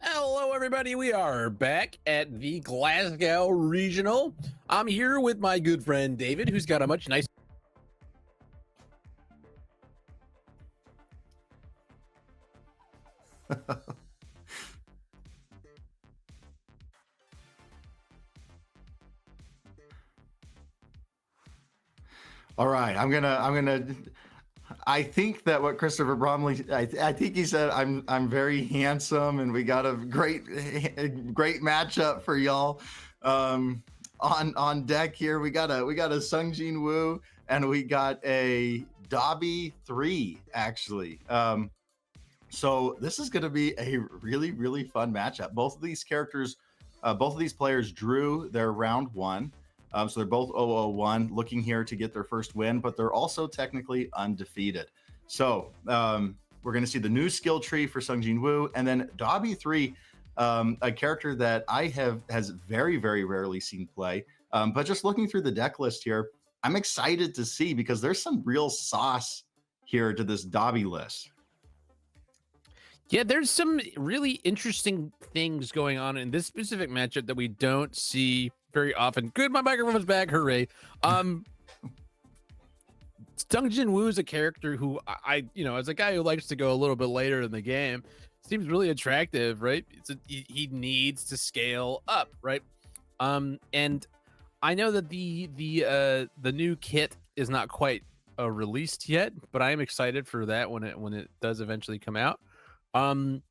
Hello, everybody. We are back at the Glasgow Regional. I'm here with my good friend David, who's got a much nicer. All right, I think that what Christopher Bromley, I think he said I'm very handsome, and we got a great matchup for y'all. On deck here, we got a Sung Jinwoo, and we got a Dabi 3 actually. So this is going to be a really fun matchup. Both of these characters, both of these players drew their round one. So they're both 0-0-1, looking here to get their first win, but they're also technically undefeated. So we're going to see the new skill tree for Sung Jinwoo, and then Dabi 3, a character that has very rarely seen play. But just looking through the deck list here, I'm excited to see, because there's some real sauce here to this Dabi list. Yeah, there's some really interesting things going on in this specific matchup that we don't see very often. Good, my microphone's back. Hooray. Sung Jinwoo is a character who as a guy who likes to go a little bit later in the game, seems really attractive, right? He needs to scale up, right? And I know that the new kit is not quite released yet, but I am excited for that when it does eventually come out. And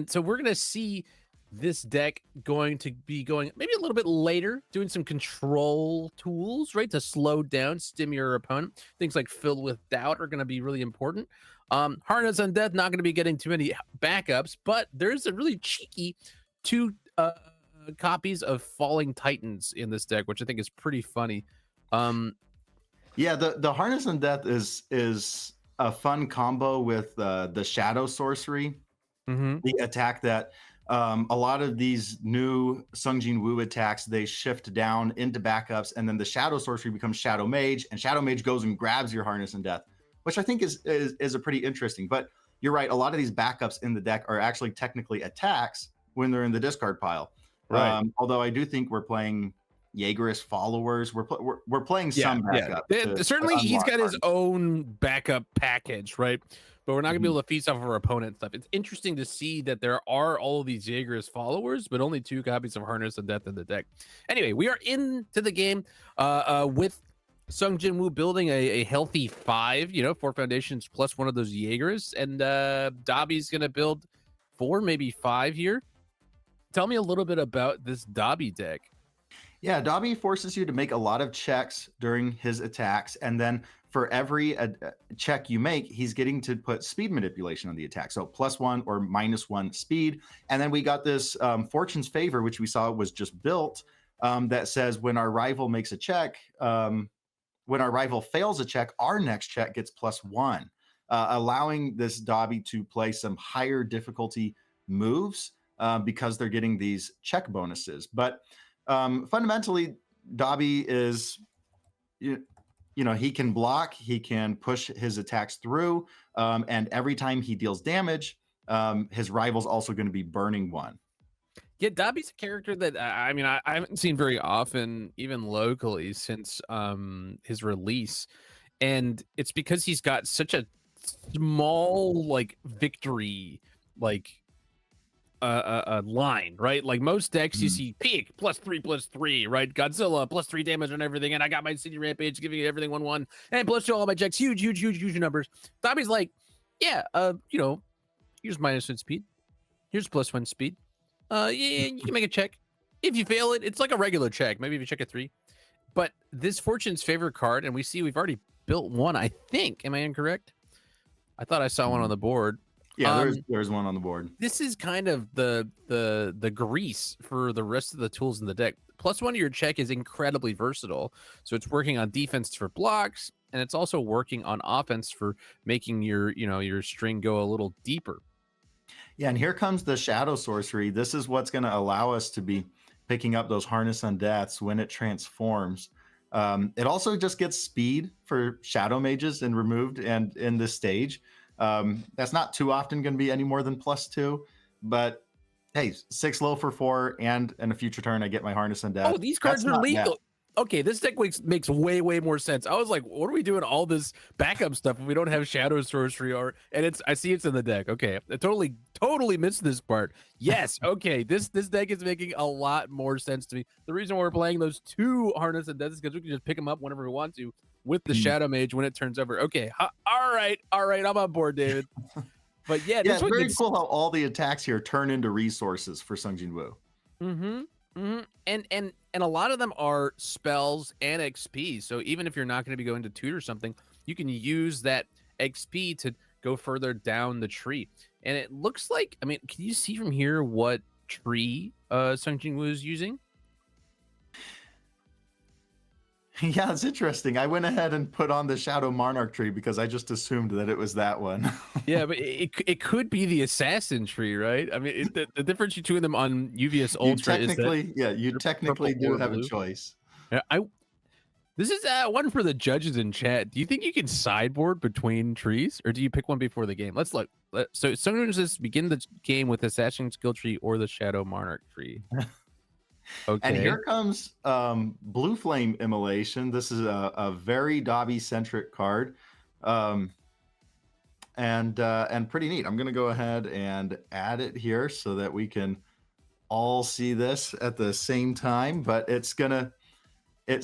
so we're gonna see this deck going to be going maybe a little bit later, doing some control tools, right, to slow down, stim your opponent. Things like Filled with Doubt are going to be really important. Harness on Death, not going to be getting too many backups, but there's a really cheeky two copies of Falling Titans in this deck, which I think is pretty funny. Yeah, the Harness on Death is a fun combo with the Shadow Sorcery, the attack that a lot of these new Sung Jinwoo attacks, they shift down into backups, and then the Shadow Sorcery becomes Shadow Mage, and Shadow Mage goes and grabs your Harness and Death, which I think is a pretty interesting. But you're right, a lot of these backups in the deck are actually technically attacks when they're in the discard pile. Right. Although I do think we're playing Jaegerist followers. We're playing some backup. Certainly, he's got his own backup package, right? But we're not gonna be able to feast off of our opponent stuff. It's interesting to see that there are all of these Jaegerist followers, but only 2 copies of Harness and Death in the deck. Anyway, we are into the game with Sung Jinwoo building a healthy 5, 4 foundations plus one of those Jaegerists, and Dabi's gonna build 4, maybe 5 here. Tell me a little bit about this Dabi deck. Yeah, Dabi forces you to make a lot of checks during his attacks, and then for every check you make, he's getting to put speed manipulation on the attack. So +1 or -1 speed. And then we got this Fortune's Favor, which we saw was just built, that says when our rival makes a check, when our rival fails a check, our next check gets +1, allowing this Dabi to play some higher difficulty moves because they're getting these check bonuses. But fundamentally, Dabi is, he can block, he can push his attacks through, and every time he deals damage, his rival's also going to be burning 1. Yeah, Dabi's a character that I haven't seen very often, even locally, since his release, and it's because he's got such a small victory line, right? Like most decks, you see peak +3/+3, right? Godzilla +3 damage on everything, and I got my City Rampage giving everything 1/1, and +2 all my checks, huge numbers. Dabi's like, yeah, here's -1 speed, here's +1 speed. Yeah, you can make a check. If you fail it, it's like a regular check. Maybe if you check a 3. But this Fortune's Favor card, and we see we've already built one, I think. Am I incorrect? I thought I saw one on the board. Yeah, there's one on the board. This is kind of the grease for the rest of the tools in the deck. +1 to your check is incredibly versatile. So it's working on defense for blocks, and it's also working on offense for making your string go a little deeper. Yeah, and here comes the Shadow Sorcery. This is what's going to allow us to be picking up those Harness on Deaths when it transforms. It also just gets speed for Shadow Mages and removed and in this stage. That's not too often going to be any more than +2, but Hey, 6 low for 4, and in a future turn, I get my Harness on Oh, Death. these That's cards are not bad. lethal. Okay, this deck makes way more sense. I was like, what are we doing all this backup stuff if we don't have Shadow Sorcery? Or and I see it's in the deck. Okay, I totally missed this part. Yes, okay, this deck is making a lot more sense to me. The reason why we're playing those 2 Harness and Death is because we can just pick them up whenever we want to with the Mm. Shadow Mage when it turns over. Okay, all right, I'm on board, David. But yeah, Yeah, this it's one very gets cool how all the attacks here turn into resources for Sung Jinwoo. mm-hmm. Mm-hmm. And a lot of them are spells and XP. So even if you're not going to be going to tutor something, you can use that XP to go further down the tree. And it looks like, I mean, can you see from here what tree Sung Jin Woo is using? Yeah, it's interesting. I went ahead and put on the Shadow Monarch tree because I just assumed that it was that one. Yeah, but it could be the assassin tree, right? I mean, the difference between them on UVS You Ultra is that technically, yeah, you they're technically purple do or have a blue. choice. Yeah, this is one for the judges in chat. Do you think you can sideboard between trees, or do you pick one before the game? Let's look. So sometimes just begin the game with Assassin Skill Tree or the Shadow Monarch tree. And Okay. here comes Blue Flame Immolation. This is a very Dabi centric card, and pretty neat. I'm gonna go ahead and add it here so that we can all see this at the same time. But it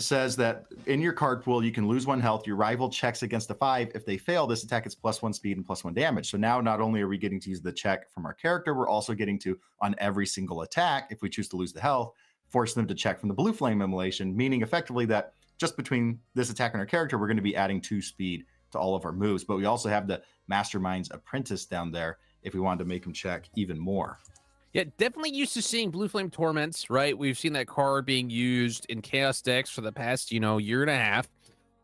says that in your card pool, you can lose 1 health. Your rival checks against a 5. If they fail, this attack is +1 speed and +1 damage. So now not only are we getting to use the check from our character, we're also getting to, on every single attack, if we choose to lose the health, force them to check from the Blue Flame Immolation, meaning effectively that just between this attack and our character, we're going to be adding 2 speed to all of our moves. But we also have the Mastermind's Apprentice down there if we wanted to make him check even more. Yeah, definitely used to seeing Blue Flame Torments, right? We've seen that card being used in Chaos decks for the past, year and a half.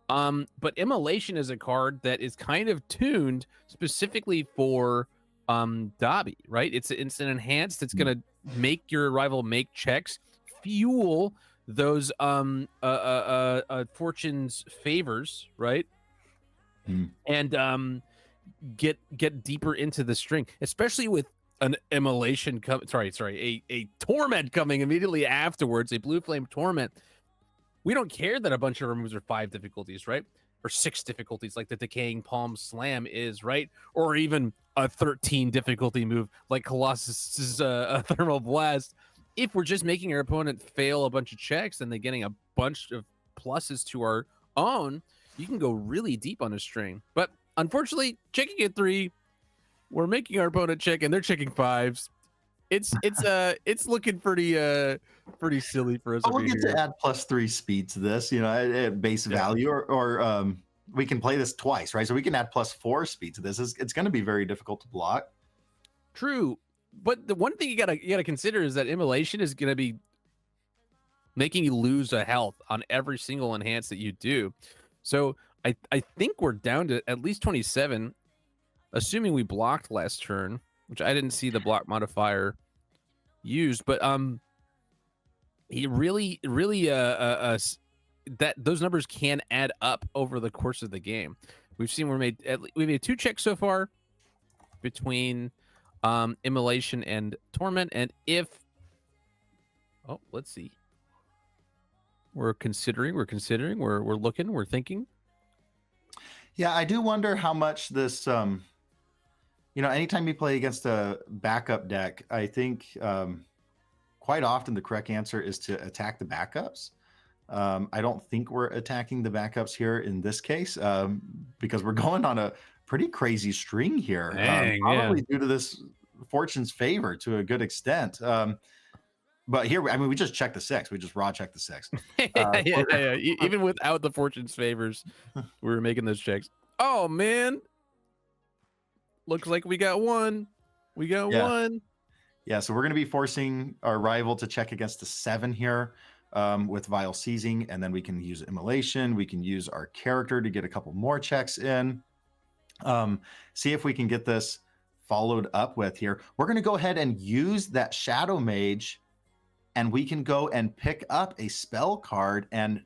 But Immolation is a card that is kind of tuned specifically for Dabi, right? It's an enhanced that's gonna make your rival make checks, fuel those fortune's favors, right? Mm. And get deeper into the string, especially with an immolation a torment coming immediately afterwards, a blue flame torment. We don't care that a bunch of our moves are 5 difficulties, right? Or 6 difficulties, like the decaying palm slam is, right? Or even a 13 difficulty move like Colossus's thermal blast. If we're just making our opponent fail a bunch of checks and they're getting a bunch of pluses to our own, you can go really deep on a string. But unfortunately, checking at 3, we're making our opponent check and they're checking 5s. It's looking pretty silly for us But over we'll get here. to add +3 speed to this, at base Yeah. value, or we can play this twice, right? So we can add +4 speed to this. It's going to be very difficult to block. True, but the one thing you gotta consider is that immolation is gonna be making you lose a health on every single enhance that you do. So I think we're down to at least 27, assuming we blocked last turn, which I didn't see the block modifier used, but he really that those numbers can add up over the course of the game. We've seen we made 2 checks so far between immolation and torment, and if let's see, we're looking, we're thinking. Yeah, I do wonder how much this, anytime you play against a backup deck, I think quite often the correct answer is to attack the backups. I don't think we're attacking the backups here in this case, because we're going on a pretty crazy string here. Dang, Probably due to this fortune's favor to a good extent. But here, I mean, we just checked the 6. We just raw checked the 6. yeah. Even without the fortune's favors, we were making those checks. Oh man, looks like we got one. We got one. Yeah, so we're going to be forcing our rival to check against the 7 here with Vile Seizing, and then we can use Immolation. We can use our character to get a couple more checks in. See if we can get this followed up with here. We're going to go ahead and use that Shadow Mage, and we can go and pick up a spell card, and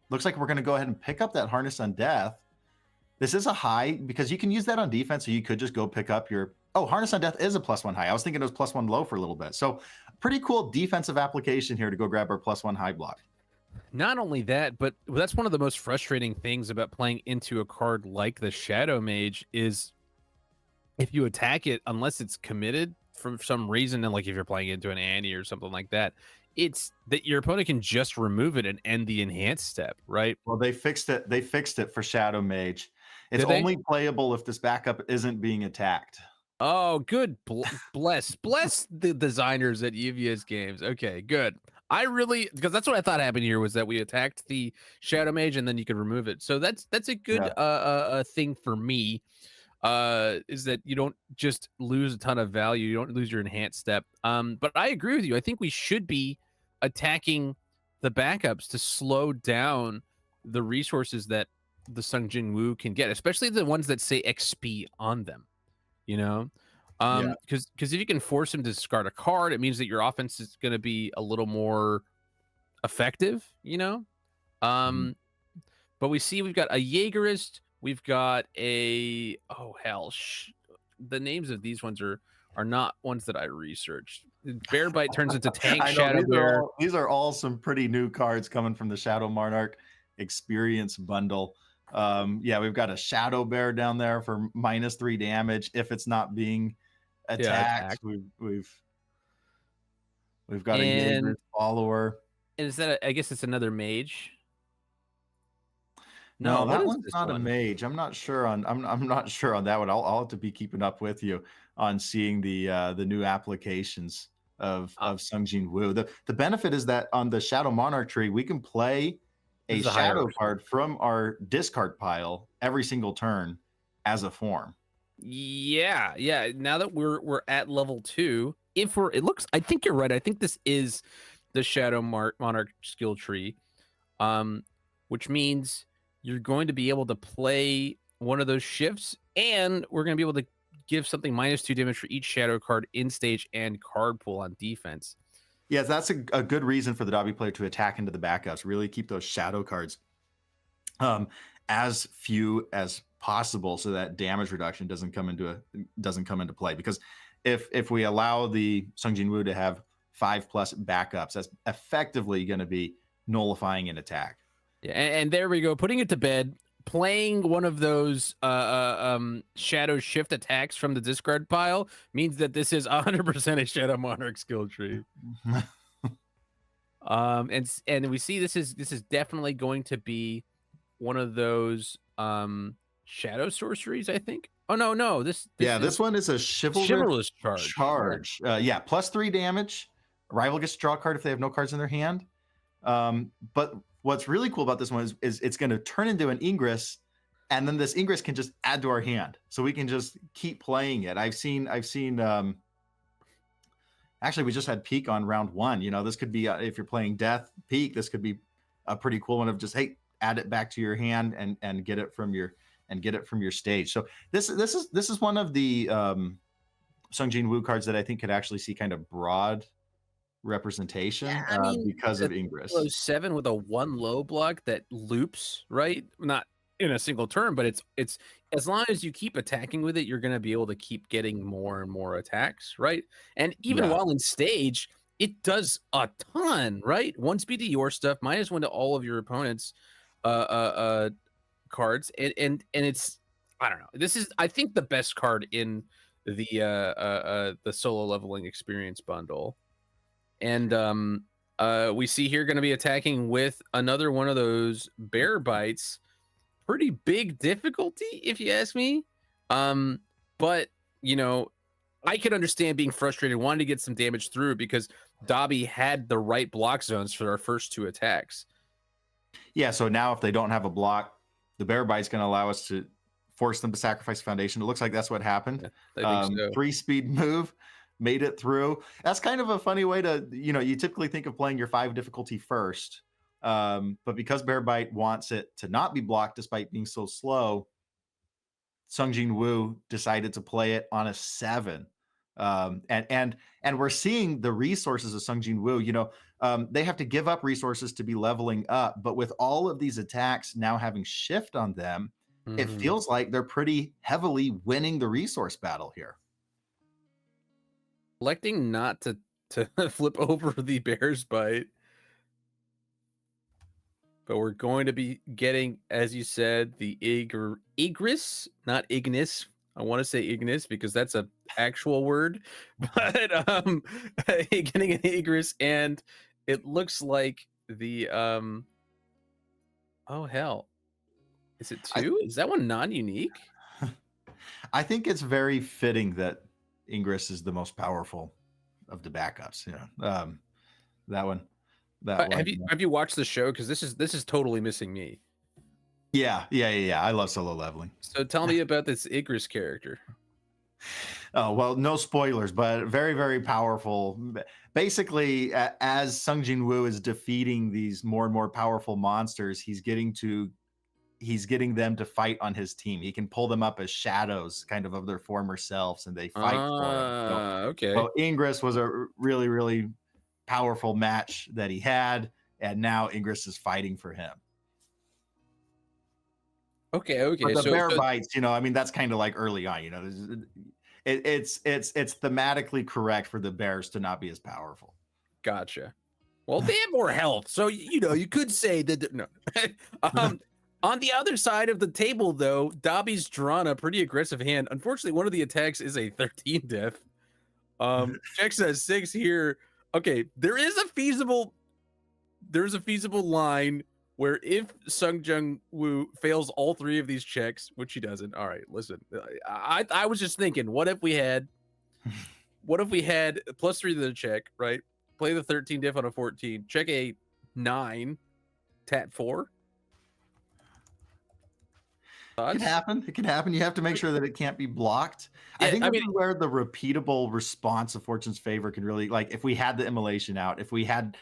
looks like we're going to go ahead and pick up that Harness on Death. This is a high because you can use that on defense, so you could just go pick up your Oh, Harness on Death is a +1 high. I was thinking it was +1 low for a little bit. So pretty cool defensive application here to go grab our +1 high block. Not only that, but that's one of the most frustrating things about playing into a card like the Shadow Mage is if you attack it, unless it's committed for some reason, and like if you're playing into an Annie or something like that, it's that your opponent can just remove it and end the enhanced step, right? Well, they fixed it. They fixed it for Shadow Mage. It's Did they? only playable if this backup isn't being attacked. Oh, good. Bless the designers at UVS Games. Okay, good. I really because that's what I thought happened here was that we attacked the Shadow Mage and then you could remove it. So that's a good Yeah. thing for me. Is that you don't just lose a ton of value, you don't lose your enhanced step. But I agree with you. I think we should be attacking the backups to slow down the resources that the Sung Jinwoo can get, especially the ones that say XP on them. You know, Yeah. because if you can force him to discard a card, it means that your offense is going to be a little more effective. You know, Mhm. um, but we see we've got a Jaegerist. We've got a the names of these ones are not ones that I researched. Bear Bite turns into Tank I know Shadow Bear. these are all some pretty new cards coming from the Shadow Monarch experience bundle. Yeah, we've got a Shadow Bear down there for -3 damage if it's not being Yeah, attacked. attack. We've got a And Jaeger's follower. is that I guess it's another mage. No, No, what that is one's this not a one? mage. I'm not sure on that one. I'll have to be keeping up with you on seeing the new applications Uh, of Sung Jin Woo. The benefit is that on the Shadow Monarch tree, we can play this a is a higher shadow order skill card from our discard pile every single turn as a form. Yeah, yeah. Now that we're at level 2, if we're it looks I think you're right. I think this is the Monarch skill tree. Um, which means you're going to be able to play one of those shifts, and we're gonna be able to give something -2 damage for each shadow card in stage and card pool on defense. Yes, that's a good reason for the Dabi player to attack into the backups. Really keep those shadow cards um, as few as possible so that damage reduction doesn't come into play. Because if we allow the Sung Jin Woo to have 5+ backups, that's effectively going to be nullifying an attack. Yeah, and there we go, putting it to bed, playing one of those shadow shift attacks from the discard pile means that this is 100% a Shadow Monarch skill tree. And we see this is definitely going to be one of those shadow sorceries, I think. Oh no, this Yeah, is this one is a chivalrous chivalrous charge. Yeah. charge. Yeah, +3 damage. Rival gets to draw a card if they have no cards in their hand. But what's really cool about this one is it's going to turn into an Ingress, and then this Ingress can just add to our hand, so we can just keep playing it. I've seen. Actually, we just had Peak on round 1. You know, this could be if you're playing Death Peak, this could be a pretty cool one of just hey, add it back to your hand and get it from your stage. So this is one of the Sung Jin Woo cards that I think could actually see kind of broad Yeah, representation I mean, because a of Ingress. 7 with a 1 low block that loops, right? Not in a single turn, but it's as long as you keep attacking with it, you're gonna be able to keep getting more and more attacks, right? And even Yeah, while in stage, it does a ton, right? 1 speed to your stuff, -1 to all of your opponents' cards, and it's I don't know. This is I think the best card in the solo leveling experience bundle. And we see here going to be attacking with another one of those bear bites. Pretty big difficulty, if you ask me. But you know, I could understand being frustrated, wanting to get some damage through because Dabi had the right block zones for our first 2 attacks. yeah. So now if they don't have a block, the Bear Bite's going to allow us to force them to sacrifice foundation. It looks like that's what happened. Yeah, I think so. 3-speed move, made it through. That's kind of a funny way to, you typically think of playing your 5 difficulty first. But because Bear Bite wants it to not be blocked despite being so slow, Sung Jin Woo decided to play it on a 7. And we're seeing the resources of Sung Jin Woo. They have to give up resources to be leveling up, but with all of these attacks now having shift on them, it Mhm. feels like they're pretty heavily winning the resource battle here. electing not to flip over the bear's bite. But we're going to be getting, as you said, the Igris, not Ignis. I want to say Ignis because that's a actual word. But getting an Igris, and it looks like the oh hell. Is it I, 2? Is that one non-unique? I think it's very fitting that Ingress is the most powerful of the backups. That one. That one. Have you watched the show? Because this is totally missing me. Yeah. I love solo leveling. So tell me about this Igris character. Oh, well, no spoilers, but very, very powerful. Basically, as Sung Jinwoo is defeating these more and more powerful monsters, he's getting them to fight on his team. He can pull them up as shadows kind of their former selves, and they fight for him. Okay. Well, Ingress was a really, really powerful match that he had, and now Ingress is fighting for him. Okay. But the bear bites, I mean, that's kind of like early on, it's thematically correct for the bears to not be as powerful. Gotcha. Well, they have more health, so you could say that. No. On the other side of the table, though, Dabi's drawn a pretty aggressive hand. Unfortunately, one of the attacks is a 13 def. Check says 6 here. Okay, there's a feasible line where if Sung Jinwoo fails all 3 of these checks, which he doesn't. All right, listen. I was just thinking, what if we had +3 to the check, right? Play the 13 diff on a 14, check a 9, tap 4. Thoughts? It can happen. You have to make sure that it can't be blocked. Yeah, I think this is where the repeatable response of Fortune's favor can really, like, if we had the immolation out, if we had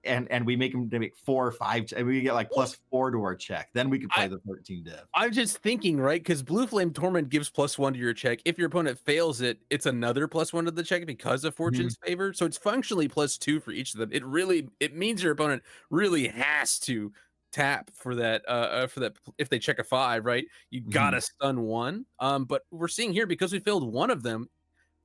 and we make them to make 4 or 5, and we get like +4 to our check, then we could play the 13 div. I'm just thinking, right? Because Blue Flame Torment gives +1 to your check. If your opponent fails it, it's another +1 to the check because of Fortune's favor. So it's functionally +2 for each of them. It means your opponent really has to tap for that if they check a 5, right? You gotta stun 1. But we're seeing here, because we failed one of them,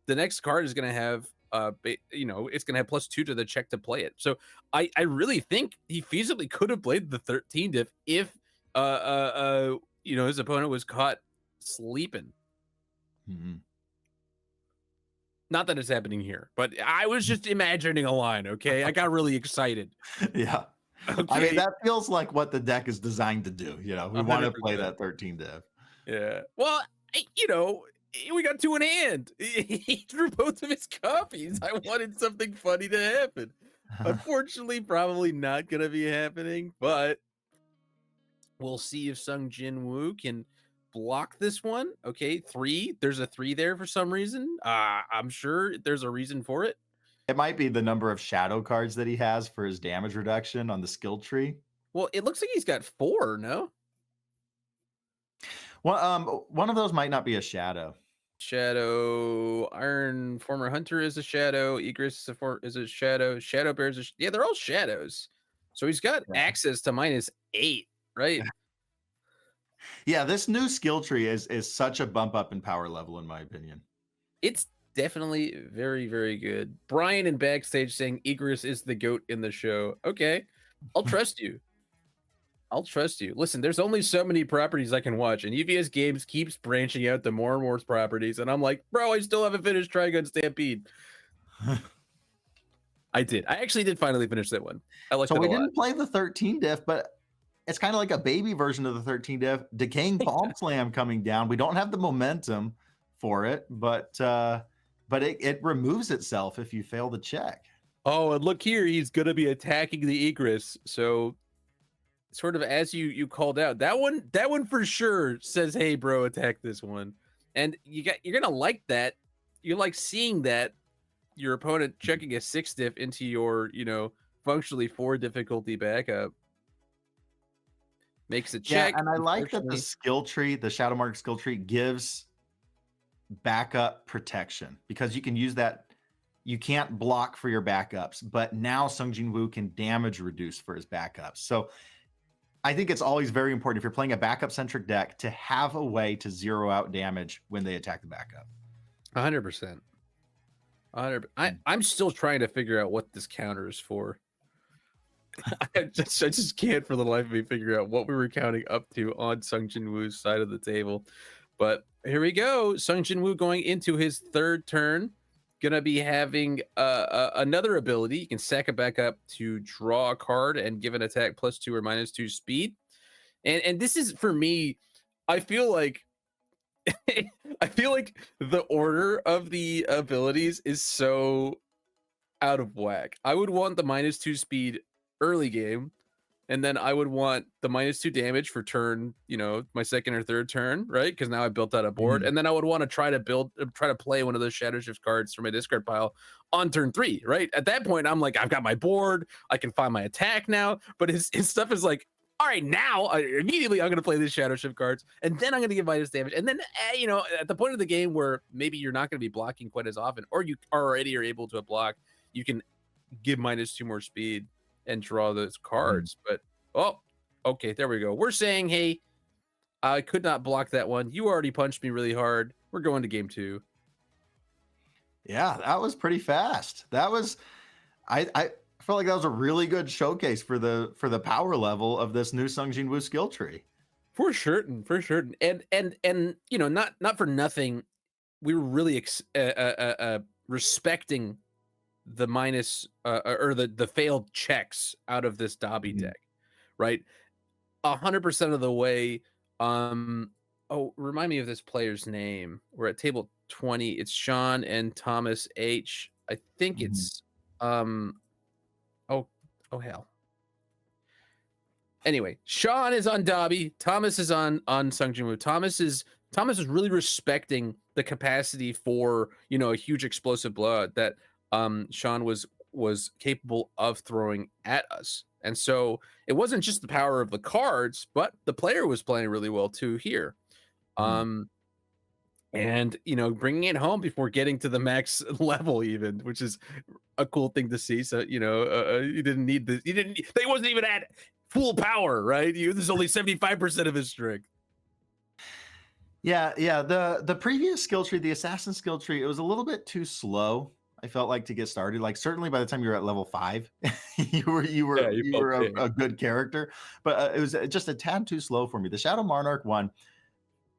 the next card is gonna have it's gonna have +2 to the check to play it. So I really think he feasibly could have played the 13 diff if his opponent was caught sleeping. Not that it's happening here, but I was just imagining a line. Okay, I got really excited. Yeah. Okay. I mean, that feels like what the deck is designed to do. We want to play that 13 div. Yeah. Well, we got 2 in hand. He drew both of his copies. I wanted something funny to happen. Unfortunately, probably not going to be happening, but we'll see if Sung Jinwoo can block this one. Okay, 3. There's a 3 there for some reason. I'm sure there's a reason for it. It might be the number of shadow cards that he has for his damage reduction on the skill tree. Well, it looks like he's got 4, no? Well, one of those might not be a shadow. Shadow Iron Former Hunter is a shadow. Igris is a shadow. Shadow Bears yeah, they're all shadows. So he's got access to -8, right? Yeah, this new skill tree is such a bump up in power level, in my opinion. It's definitely very, very good. Brian in backstage saying Igris is the GOAT in the show. Okay, I'll trust you. I'll trust you. Listen, there's only so many properties I can watch, and UVS Games keeps branching out to more and more properties, and I'm like, bro, I still haven't finished Trigun Stampede. I did. I actually did finally finish that one. I liked it a lot. So we didn't play the 13 diff, but it's kind of like a baby version of the 13 diff. Decaying Palm Slam coming down. We don't have the momentum for it, but it removes itself if you fail the check. Oh, and look here, he's going to be attacking the Igris, so sort of as you called out, that one for sure says, hey bro, attack this one. And you're gonna like that. You like seeing that your opponent checking a 6 diff into your functionally 4 difficulty backup makes a check. Yeah, and I like that the skill tree, the Shadow Mark skill tree, gives backup protection, because you can use that. You can't block for your backups, but now Sung Jinwoo can damage reduce for his backups. So I think it's always very important, if you're playing a backup-centric deck, to have a way to zero out damage when they attack the backup. 100%. I'm still trying to figure out what this counter is for. I just can't for the life of me figure out what we were counting up to on Sung Jinwoo's side of the table. But here we go. Sung Jinwoo going into his third turn. Gonna be having another ability. You can sack it back up to draw a card and give an attack +2 or -2 speed. And this is for me, I feel like I feel like the order of the abilities is so out of whack. I would want the -2 speed early game, and then I would want the -2 damage for turn, my second or third turn, right? Because now I built out a board, Mhm. and then I would want to try to play one of those Shadow Shift cards from my discard pile on turn 3, right? At that point, I'm like, I've got my board, I can find my attack now, but his stuff is like, all right, now immediately I'm going to play these Shadow Shift cards, and then I'm going to give minus damage, and then at the point of the game where maybe you're not going to be blocking quite as often, or you already are able to block, you can give -2 more speed and draw those Mhm. cards. But oh, okay, there we go. We're saying, hey, I could not block that one. You already punched me really hard. We're going to game 2. Yeah, that was pretty fast. That was I felt like that was a really good showcase for the power level of this new Sung Jin Woo skill tree. For certain, for certain. And not for nothing, we were really respecting the minus or the failed checks out of this Dabi Mhm. deck, right? 100% of the way. Um, oh, remind me of this player's name. We're at table 20. It's Sean and Thomas H. I think Mhm. it's oh oh hell. Anyway, Sean is on Dabi. Thomas is on Sung Jinwoo. Thomas is really respecting the capacity for a huge explosive blowout that Sean was capable of throwing at us. And so it wasn't just the power of the cards, but the player was playing really well too here. Mhm. Um, and bringing it home before getting to the max level, even, which is a cool thing to see. So you didn't need this. You didn't. They wasn't even at full power, right? There's only 75% of his strength. Yeah, yeah. The previous skill tree, the assassin skill tree, it was a little bit too slow. I felt like to get started. Like certainly by the time you were at level 5, Yeah, you you felt were big. a good character, but it was just a tad too slow for me. The Shadow Monarch one,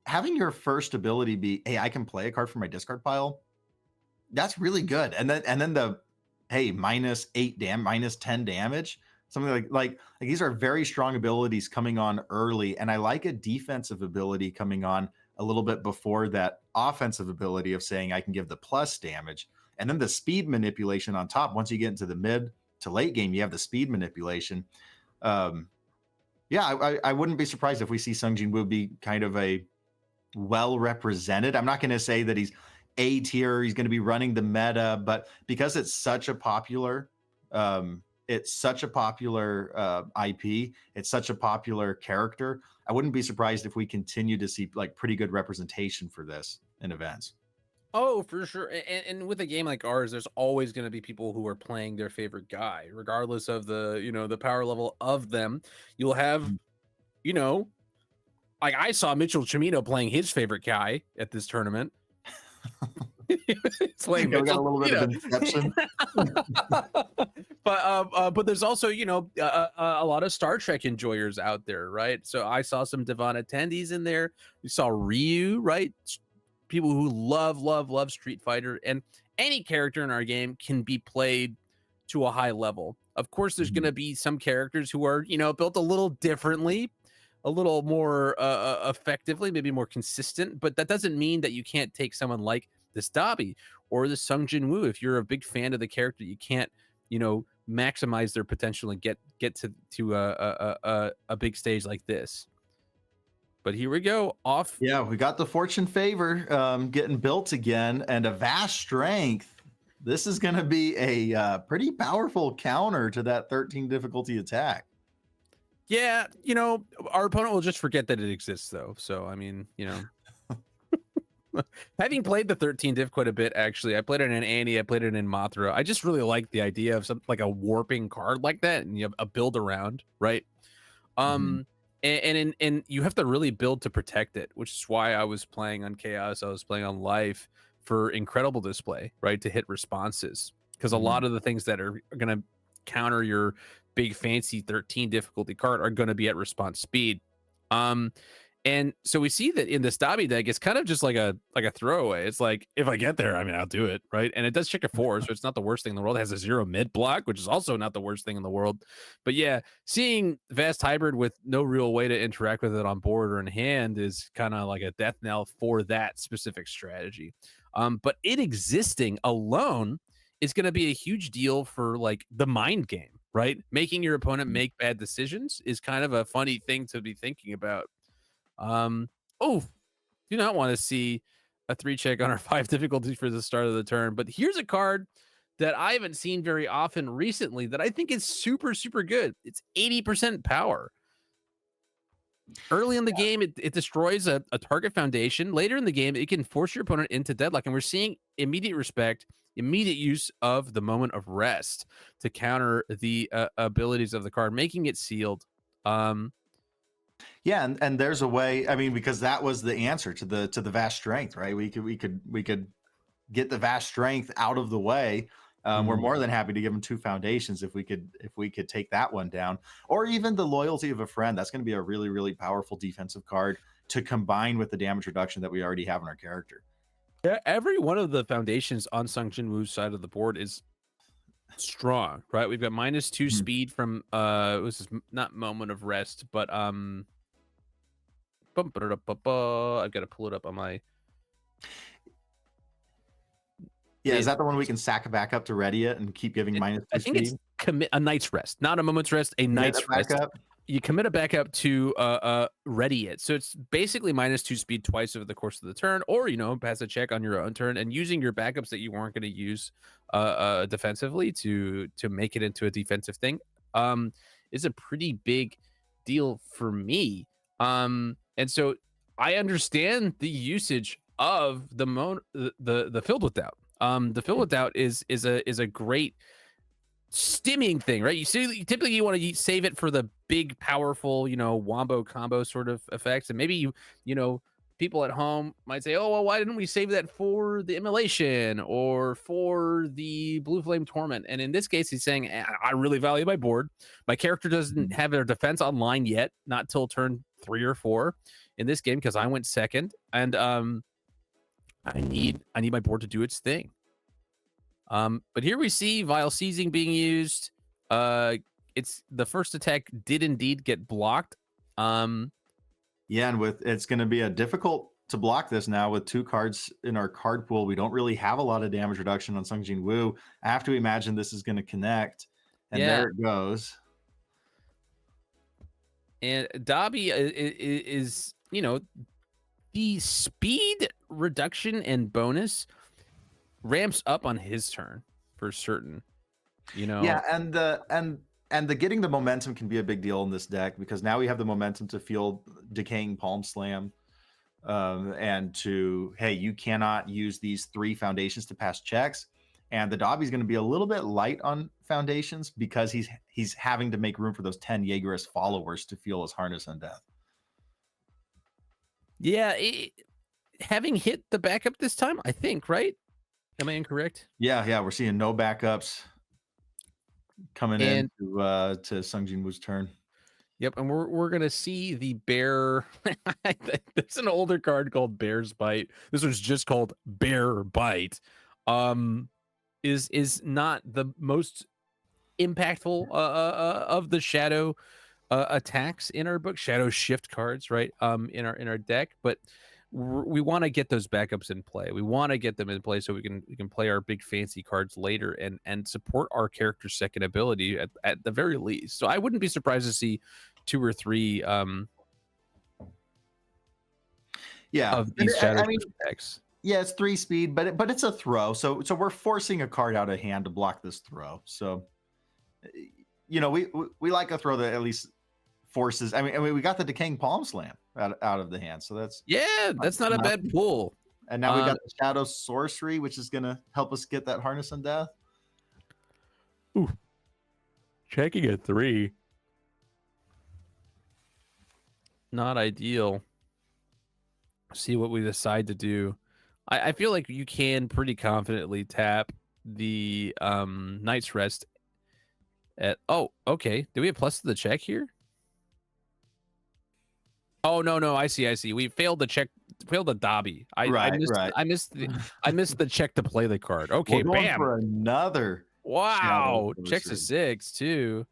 having your first ability be, hey, I can play a card from my discard pile. That's really good. And then the hey, -8 -10 damage, something like these are very strong abilities coming on early, and I like a defensive ability coming on a little bit before that offensive ability of saying I can give the plus damage. And then the speed manipulation on top. Once you get into the mid to late game, you have the speed manipulation. Um, yeah, I wouldn't be surprised if we see Sung Jin Woo be kind of a well represented. I'm not going to say that he's A tier, he's going to be running the meta, but because it's such a popular IP, it's such a popular character. I wouldn't be surprised if we continue to see like pretty good representation for this in events. Oh, for sure. And with a game like ours, there's always going to be people who are playing their favorite guy, regardless of the power level of them. You'll have, you know, like I saw Mitchell Chimino playing his favorite guy at this tournament. He's playing Yeah, we got a Mitchell, little bit of inception. but there's also a lot of Star Trek enjoyers out there, right? So I saw some Devon attendees in there. We saw Ryu, right? People who love Street Fighter, and any character in our game can be played to a high level. Of course, there's going Mhm. to be some characters who are built a little differently, a little more effectively, maybe more consistent. But that doesn't mean that you can't take someone like this Dabi or the Sung Jin Woo. If you're a big fan of the character, you can't maximize their potential and get to a big stage like this. But here we go, off. Yeah, we got the fortune favor getting built again and a vast strength. This is going to be a pretty powerful counter to that 13 difficulty attack. Yeah, our opponent will just forget that it exists, though. So, I mean, having played the 13 diff quite a bit, actually, I played it in Annie, I played it in Mothra. I just really like the idea of some like a warping card like that, and you have a build around, right? Mhm. And you have to really build to protect it, which is why I was playing on Chaos, I was playing on Life, for incredible display, right? To hit responses. Because a Mhm. lot of the things that are going to counter your big fancy 13 difficulty card are going to be at response speed. Um, and so we see that in this Dabi deck, it's kind of just like a throwaway. It's like if I get there, I mean, I'll do it, right? And it does check a 4, so it's not the worst thing in the world. It has a 0 mid block, which is also not the worst thing in the world. But yeah, seeing Vast Hybrid with no real way to interact with it on board or in hand is kind of like a death knell for that specific strategy. But it existing alone is going to be a huge deal for like the mind game, right? Making your opponent make bad decisions is kind of a funny thing to be thinking about. um, oh, do not want to see a 3 check on our 5 difficulty for the start of the turn. But here's a card that I haven't seen very often recently that I think is super, super good. It's 80% power. Early in the game, it destroys a target foundation. Later in the game, it can force your opponent into deadlock. And we're seeing immediate respect, immediate use of the moment of rest to counter the abilities of the card, making it sealed. Um, Yeah, and there's a way. I mean, because that was the answer to the vast strength, right? We could get the vast strength out of the way. We're mhm. more than happy to give them 2 foundations if we could take that one down, or even the loyalty of a friend. That's going to be a really really powerful defensive card to combine with the damage reduction that we already have in our character. Yeah, every one of the foundations on Sung Jinwoo's side of the board is strong, right? We've got -2 Mhm. speed from this is not moment of rest, but I've got to pull it up on my Yeah, is it, that the one we can sack back up to ready it and keep giving it minus I two think it's speed? commit a night's rest, not a moment's rest, a Commit it night's back rest. up. You commit it back up to ready it. So it's basically -2 speed twice over the course of the turn, or pass a check on your own turn and using your backups that you weren't going to use defensively to make it into a defensive thing um is a pretty big deal for me. And so I understand the usage of the filled with doubt. The filled with doubt is a great stimming thing, right? You see, typically you want to save it for the big, powerful, wombo combo sort of effects, and maybe people at home might say, "Oh, well, why didn't we save that for the immolation or for the blue flame torment?" And in this case, he's saying, "I really value my board. My character doesn't Mhm. have their defense online yet, not till turn 3 or 4 in this game because I went second, and I need my board to do its thing." But here we see Vile Seizing being used. Uh, it's the first attack did indeed get blocked. Um, Yeah, and with it's going to be a difficult to block this now with 2 cards in our card pool. We don't really have a lot of damage reduction on Sung Jin Woo. I have to imagine this is going to connect, and yeah, there it goes. and Dabi is the speed reduction and bonus ramps up on his turn for certain. You Yeah, know, and the getting the momentum can be a big deal in this deck because now we have the momentum to feel decaying palm slam, and to hey, you cannot use these 3 foundations to pass checks. And the Dobby's going to be a little bit light on foundations because he's having to make room for those 10 Jaegerist followers to feel his harness on death. yeah, having hit the backup this time, I think, right? Am I incorrect? Yeah, yeah, we're seeing no backups coming in And to Sung Jin Woo's turn. yep, and we're gonna see the bear. There's an older card called Bear's Bite. This one's just called Bear Bite. Um, is not the most impactful of the shadow attacks in our book, shadow shift cards, right? In our deck, but we want to get those backups in play. We want to get them in play so we can play our big fancy cards later and support our character's second ability at the very least. So I wouldn't be surprised to see 2 or 3 Yeah, of and these shadow I mean, shift decks. yeah, it's 3 speed, but it's a throw. So we're forcing a card out of hand to block this throw. So we like a throw that at least forces. I mean, we got the decaying palm slam out of the hand, so that's Yeah, not, that's not a not bad pull. and now we Um, got the shadow sorcery, which is gonna help us get that harness on death. ooh, checking a 3, not ideal. See what we decide to do. I feel like you can pretty confidently tap the Night's Rest at. Oh, okay. Do we have plus to the check here? Oh no, no, I see, I see. We failed the check, failed the Dabi. I Right, missed right. I missed the check to play the card. We're Okay, going bam. for another shadow Wow, checks a sorcery. 6 too.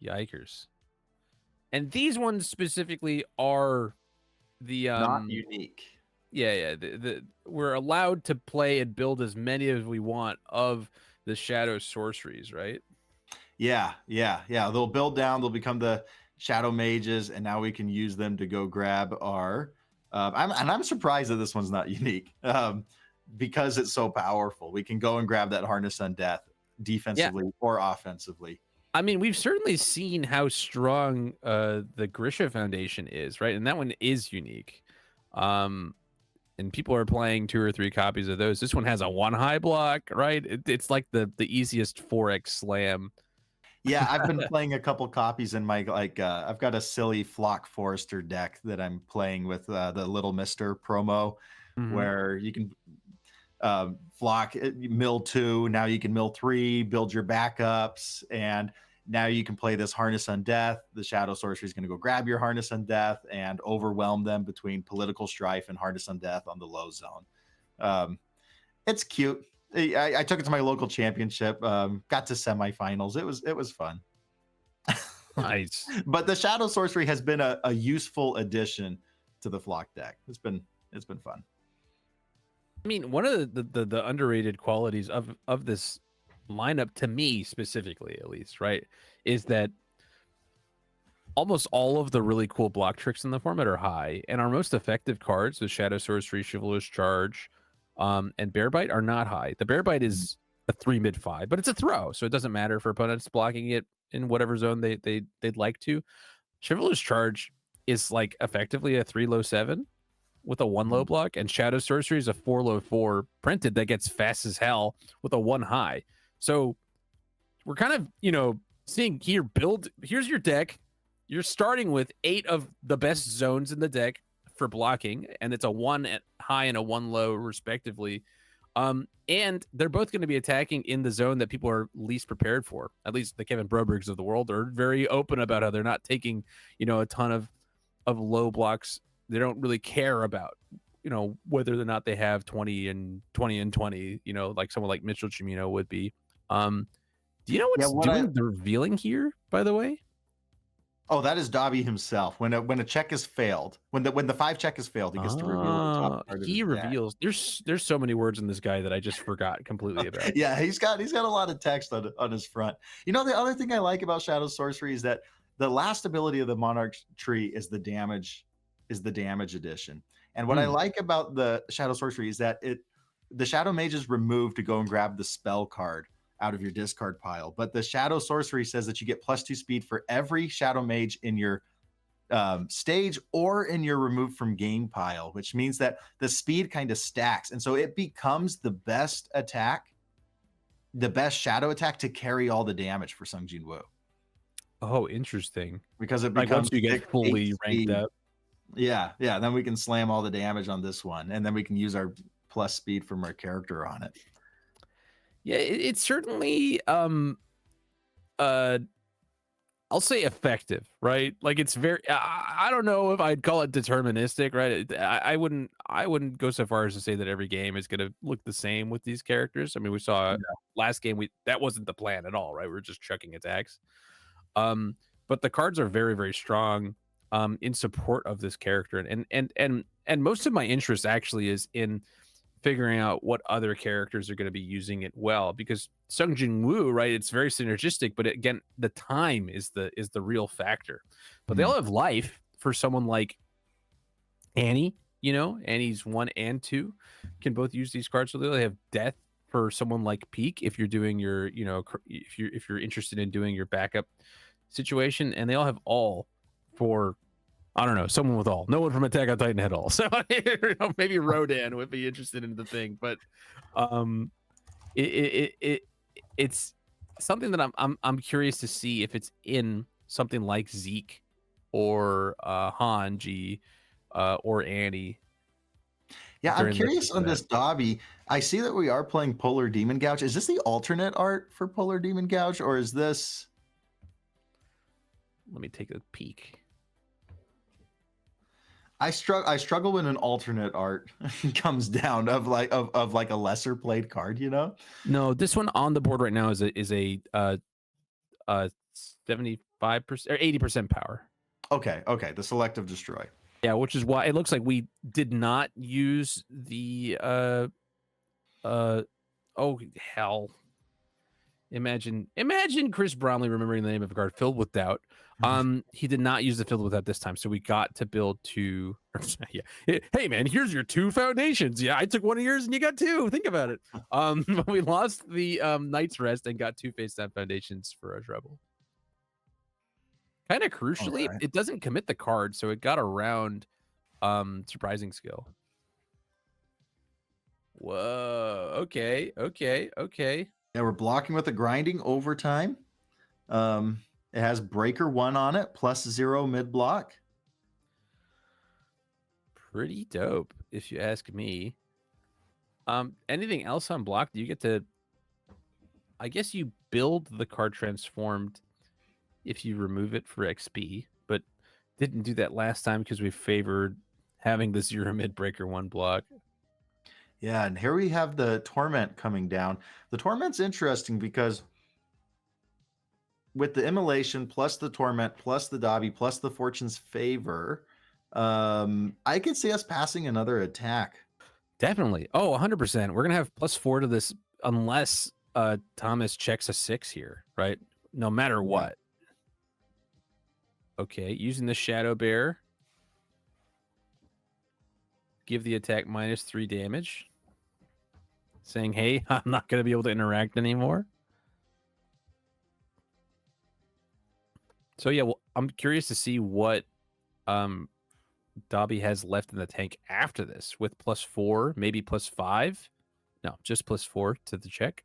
Yikers. And these ones specifically are the Not unique. yeah, the we're allowed to play and build as many as we want of the shadow sorceries, right? Yeah, yeah, yeah. They'll build down. They'll become the shadow mages, and now we can use them to go grab our. I'm surprised that this one's not unique, because it's so powerful. We can go and grab that harness on death Yeah. defensively or offensively. I mean, we've certainly seen how strong the Grisha Foundation is, right? And that one is unique. Um and people are playing 2 or 3 copies of those. This one has a 1 high block, right? It's like the easiest 4x slam. Yeah, I've been playing a couple copies in my I've got a silly Flock Forester deck that I'm playing with the Little Mister promo, Mhm. where you can flock mill 2, now you can mill 3, build your backups, and now you can play this harness on death. The shadow sorcery is going to go grab your harness on death and overwhelm them between political strife and harness on death on the low zone. um, it's cute. I took it to my local championship, got to semifinals. It was fun. Nice. But the shadow sorcery has been a useful addition to the flock deck. It's been fun. I mean, one of the underrated qualities of this lineup, to me specifically at least, right, is that almost all of the really cool block tricks in the format are high, and our most effective cards, the Shadow Sorcery, Chivalrous Charge, and Bear Bite, are not high. The Bear Bite is a 3 mid 5, but it's a throw, so it doesn't matter for opponents blocking it in whatever zone they'd like to. Chivalrous Charge is like effectively a 3 low 7 with a 1 low Mhm. block, and Shadow Sorcery is a 4 low 4 printed that gets fast as hell with a 1 high. So we're kind of, seeing here, here's your deck. You're starting with 8 of the best zones in the deck for blocking, and it's a 1 high and a 1 low respectively. And they're both going to be attacking in the zone that people are least prepared for. At least the Kevin Brobergs of the world are very open about how they're not taking, a ton of low blocks. They don't really care about, whether or not they have 20 and 20 and 20, like someone like Mitchell Chimino would be. Do you know Yeah, what's what I doing the revealing here, by the way? oh, that is Dabi himself. When a check is failed, when the 5 check is failed, he gets to reveal the top card of his He deck. reveals. There's so many words in this guy that I just forgot completely about. Yeah, he's got a lot of text on his front. The other thing I like about Shadow Sorcery is that the last ability of the Monarch tree is the damage edition. And what I Hmm. like about the Shadow Sorcery is that the Shadow Mage is removed to go and grab the spell card out of your discard pile. But the Shadow Sorcery says that you get +2 speed for every Shadow Mage in your stage or in your removed from game pile, which means that the speed kind of stacks. And so it becomes the best attack, the best shadow attack to carry all the damage for Sung Jinwoo, Oh, interesting. because it Like once becomes you get 6, 8 fully ranked speed. up. Yeah, yeah. Then we can slam all the damage on this one, and then we can use our plus speed from our character on it. Yeah, it's certainly uh I'll say effective, right? Like it's very. I don't know if I'd call it deterministic, right? I wouldn't go so far as to say that every game is going to look the same with these characters. I mean, we saw last game. That wasn't the plan at all, right? We were just chucking attacks. But the cards are very, very strong in support of this character, and most of my interest actually is in figuring out what other characters are going to be using it well, because Sung Jin Woo, right, it's very synergistic, but again, the time is the real factor. But they Mhm. all have life for someone like Annie. Annie's 1 and 2 can both use these cards. So they have death for someone like Peak if you're doing your, if you're interested in doing your backup situation, and they all have all for, I don't know, someone with all. No one from Attack on Titan had all. So maybe Rodan would be interested in the thing, but um, it's something that I'm curious to see if it's in something like Zeke or Hanji or Annie. Yeah, I'm during the curious peak of on that. this Dabi. I see that we are playing Polar Demon Gouge. Is this the alternate art for Polar Demon Gouge, or is this? Let me take a peek. I struggle when an alternate art comes down of like a lesser played card, you know? No, this one on the board right now is a 75% or 80% power. Okay, the selective destroy. Yeah, which is why it looks like we did not use the oh hell. Imagine Chris Bromley remembering the name of a card filled with doubt. He did not use the filled with doubt this time, so we got to build two. Yeah, hey man, here's your two foundations. Yeah, I took one of yours and you got two. Think about it. We lost the Night's Rest and got two face down foundations for a treble. Kind of crucially, Alright. it doesn't commit the card, so it got around surprising skill. Whoa. Okay. Yeah, we're blocking with a grinding overtime. It has breaker 1 on it, +0 mid block. Pretty dope, if you ask me. Anything else on block? Do you get to? I guess you build the card transformed if you remove it for XP, but didn't do that last time because we favored having the 0 mid breaker 1 block. Yeah, and here we have the Torment coming down. The Torment's interesting because with the Immolation plus the Torment plus the Dabi plus the Fortune's Favor, I could see us passing another attack. Definitely. Oh, 100%. We're going to have +4 to this unless Thomas checks a 6 here, right? No matter what. Okay, using the Shadow Bear. Give the attack -3 damage. Saying, hey, I'm not going to be able to interact anymore. So yeah, well, I'm curious to see what Dabi has left in the tank after this with +4, maybe +5. No, just +4 to the check.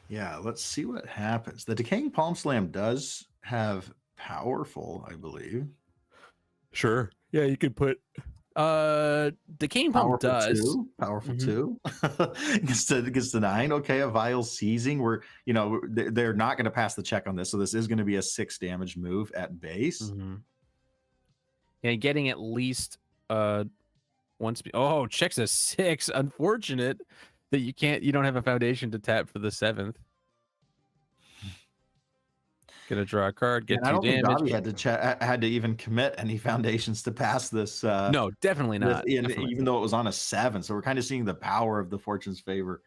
Yeah, let's see what happens. The Decaying Palm Slam does have powerful, I believe. Sure. Yeah, you could put Decaying Palm does. Powerful too. Gets to 9. Okay, a Vile Seizing. They're not going to pass the check on this, so this is going to be a 6 damage move at base. Yeah, getting at least once. Oh, checks a 6. Unfortunate that you don't have a foundation to tap for the 7th. Gonna draw a card, get 2 damage. I don't think Dabi had to even commit any foundations to pass this. No, definitely not. Even though it was on a 7, so we're kind of seeing the power of the Fortune's Favor.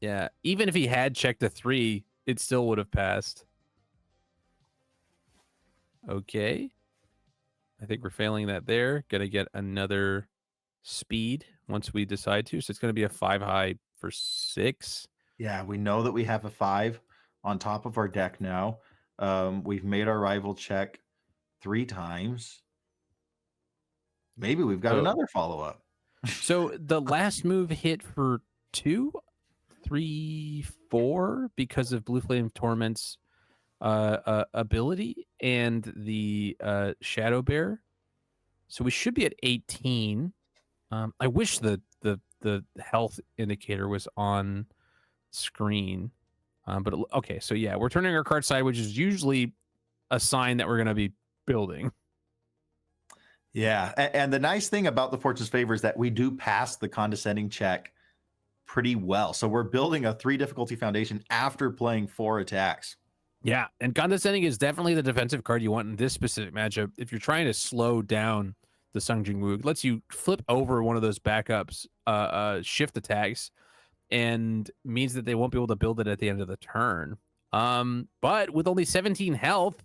Yeah, even if he had checked a 3, it still would have passed. Okay. I think we're failing that there. Gonna get another speed once we decide to. So it's gonna be a 5 high for 6. Yeah, we know that we have a 5 on top of our deck now. We've made our rival check 3 times. Maybe we've got another follow-up. So the last move hit for 2, 3, 4 because of Blue Flame Torment's ability and the Shadow Bear. So we should be at 18. I wish the health indicator was on screen. But okay, so yeah, we're turning our card side, which is usually a sign that we're going to be building. Yeah, and the nice thing about the Fortune's Favor is that we do pass the condescending check pretty well. So we're building a 3 difficulty foundation after playing 4 attacks. Yeah, and condescending is definitely the defensive card you want in this specific matchup. If you're trying to slow down the Sung Jinwoo, it lets you flip over one of those backups, shift attacks, and means that they won't be able to build it at the end of the turn. But with only 17 health,